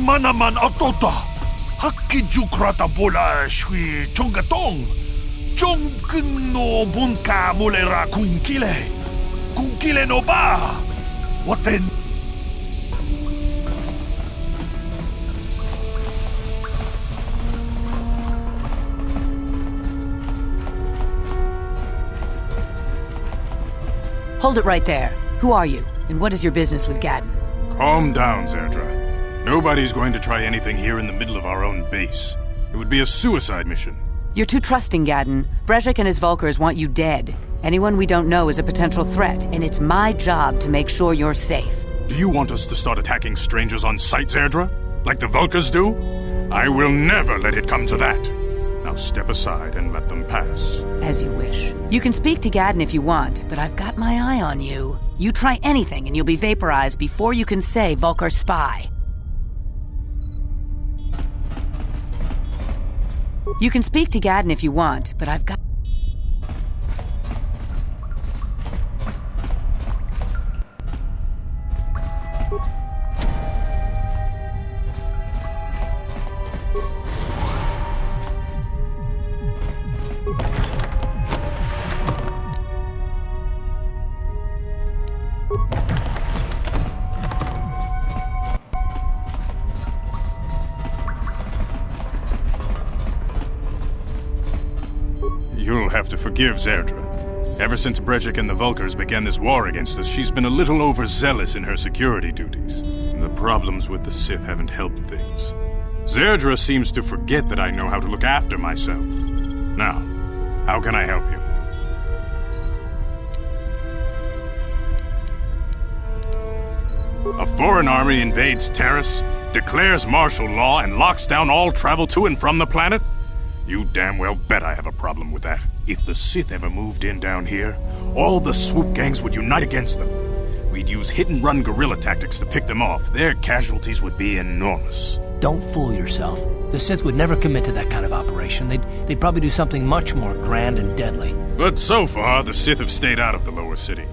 Manaman autota. Hakkijukrata bola shui chongatong. Chongkno bunka mulera kunkile. Kunkile no ba. Waten. Hold it right there. Who are you, and what is your business with Gadden? Calm down, Zerdra. Nobody's going to try anything here in the middle of our own base. It would be a suicide mission. You're too trusting, Gadden. Brejik and his Vulkars want you dead. Anyone we don't know is a potential threat, and it's my job to make sure you're safe. Do you want us to start attacking strangers on sight, Zerdra? Like the Vulkars do? I will never let it come to that. Now step aside and let them pass. As you wish. You can speak to Gadden if you want, but I've got my eye on you. You try anything and you'll be vaporized before you can say Vulkar spy. You can speak to Gadden if you want, but I've got... You'll have to forgive Zerdra. Ever since Brejik and the Vulkars began this war against us, she's been a little overzealous in her security duties. The problems with the Sith haven't helped things. Zerdra seems to forget that I know how to look after myself. Now, how can I help you? A foreign army invades Taris, declares martial law, and locks down all travel to and from the planet? You damn well bet I have a problem with that. If the Sith ever moved in down here, all the swoop gangs would unite against them. We'd use hit-and-run guerrilla tactics to pick them off. Their casualties would be enormous. Don't fool yourself. The Sith would never commit to that kind of operation. They'd probably do something much more grand and deadly. But so far, the Sith have stayed out of the lower city,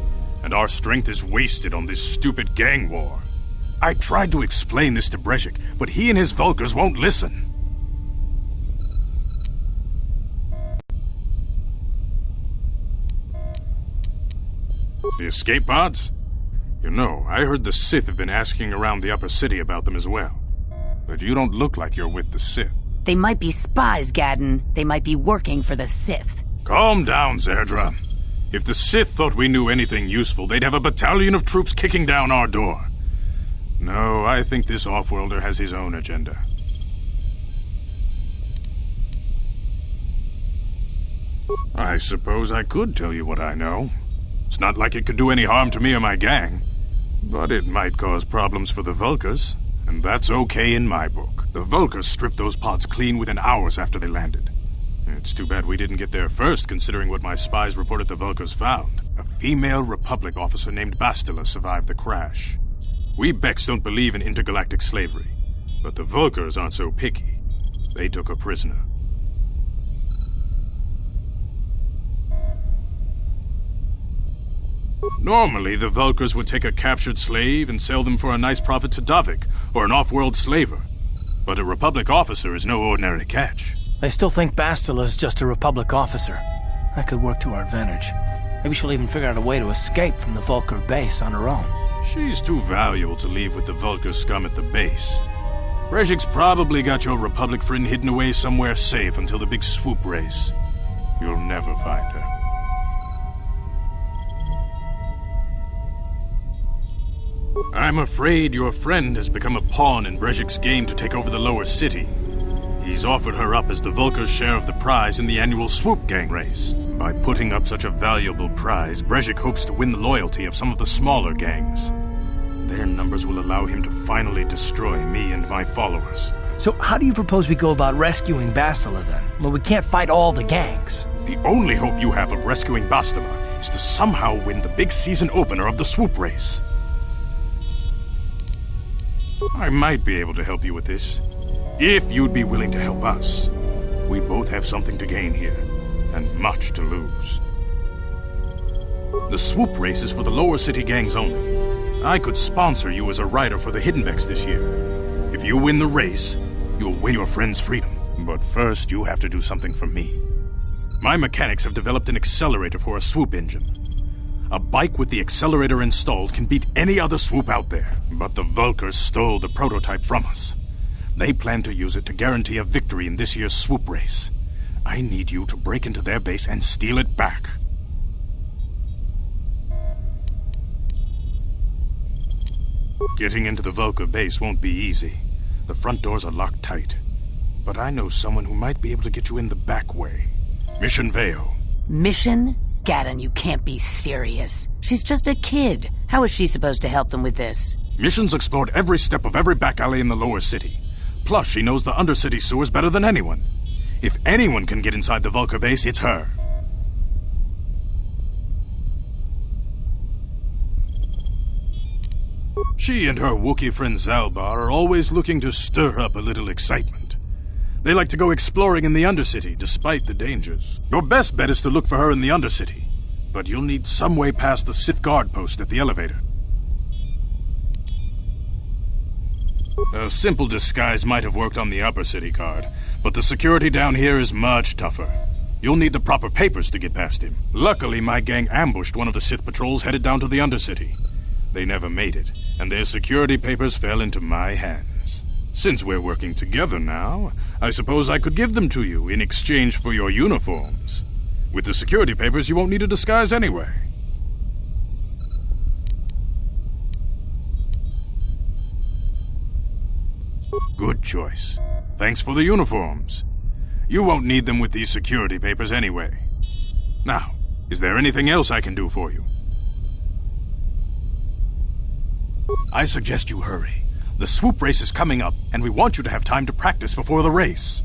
and our strength is wasted on this stupid gang war. I tried to explain this to Brejik, but he and his Vulkars won't listen. The escape pods? You know, I heard the Sith have been asking around the upper city about them as well. But you don't look like you're with the Sith. They might be spies, Gadden. They might be working for the Sith. Calm down, Zerdra. If the Sith thought we knew anything useful, they'd have a battalion of troops kicking down our door. No, I think this off-worlder has his own agenda. I suppose I could tell you what I know. It's not like it could do any harm to me or my gang. But it might cause problems for the Vulkars, and that's okay in my book. The Vulkars stripped those pods clean within hours after they landed. It's too bad we didn't get there first, considering what my spies reported the Vulkars found. A female Republic officer named Bastila survived the crash. We Beks don't believe in intergalactic slavery, but the Vulkars aren't so picky. They took her prisoner. Normally, the Vulkars would take a captured slave and sell them for a nice profit to Davik, or an off-world slaver. But a Republic officer is no ordinary catch. I still think Bastila's just a Republic officer. That could work to our advantage. Maybe she'll even figure out a way to escape from the Vulkar base on her own. She's too valuable to leave with the Vulkar scum at the base. Brejik's probably got your Republic friend hidden away somewhere safe until the big swoop race. You'll never find her. I'm afraid your friend has become a pawn in Brejik's game to take over the lower city. He's offered her up as the Vulkar's share of the prize in the annual swoop gang race. By putting up such a valuable prize, Brejik hopes to win the loyalty of some of the smaller gangs. Their numbers will allow him to finally destroy me and my followers. So how do you propose we go about rescuing Bastila then? Well, we can't fight all the gangs. The only hope you have of rescuing Bastila is to somehow win the big season opener of the swoop race. I might be able to help you with this, if you'd be willing to help us. We both have something to gain here, and much to lose. The swoop race is for the lower city gangs only. I could sponsor you as a rider for the Hidden Becks this year. If you win the race, you'll win your friend's freedom. But first, you have to do something for me. My mechanics have developed an accelerator for a swoop engine. A bike with the accelerator installed can beat any other swoop out there. But the Vulkars stole the prototype from us. They plan to use it to guarantee a victory in this year's swoop race. I need you to break into their base and steal it back. Getting into the Vulkar base won't be easy. The front doors are locked tight. But I know someone who might be able to get you in the back way. Mission Veo. Mission? Gadon, you can't be serious. She's just a kid. How is she supposed to help them with this? Mission's explored every step of every back alley in the lower city. Plus, she knows the undercity sewers better than anyone. If anyone can get inside the Vulkar base, it's her. She and her Wookiee friend Zalbar are always looking to stir up a little excitement. They like to go exploring in the Undercity, despite the dangers. Your best bet is to look for her in the Undercity, but you'll need some way past the Sith guard post at the elevator. A simple disguise might have worked on the Upper City guard, but the security down here is much tougher. You'll need the proper papers to get past him. Luckily, my gang ambushed one of the Sith patrols headed down to the Undercity. They never made it, and their security papers fell into my hands. Since we're working together now, I suppose I could give them to you in exchange for your uniforms. With the security papers, you won't need a disguise anyway. Good choice. Thanks for the uniforms. You won't need them with these security papers anyway. Now, is there anything else I can do for you? I suggest you hurry. The swoop race is coming up, and we want you to have time to practice before the race.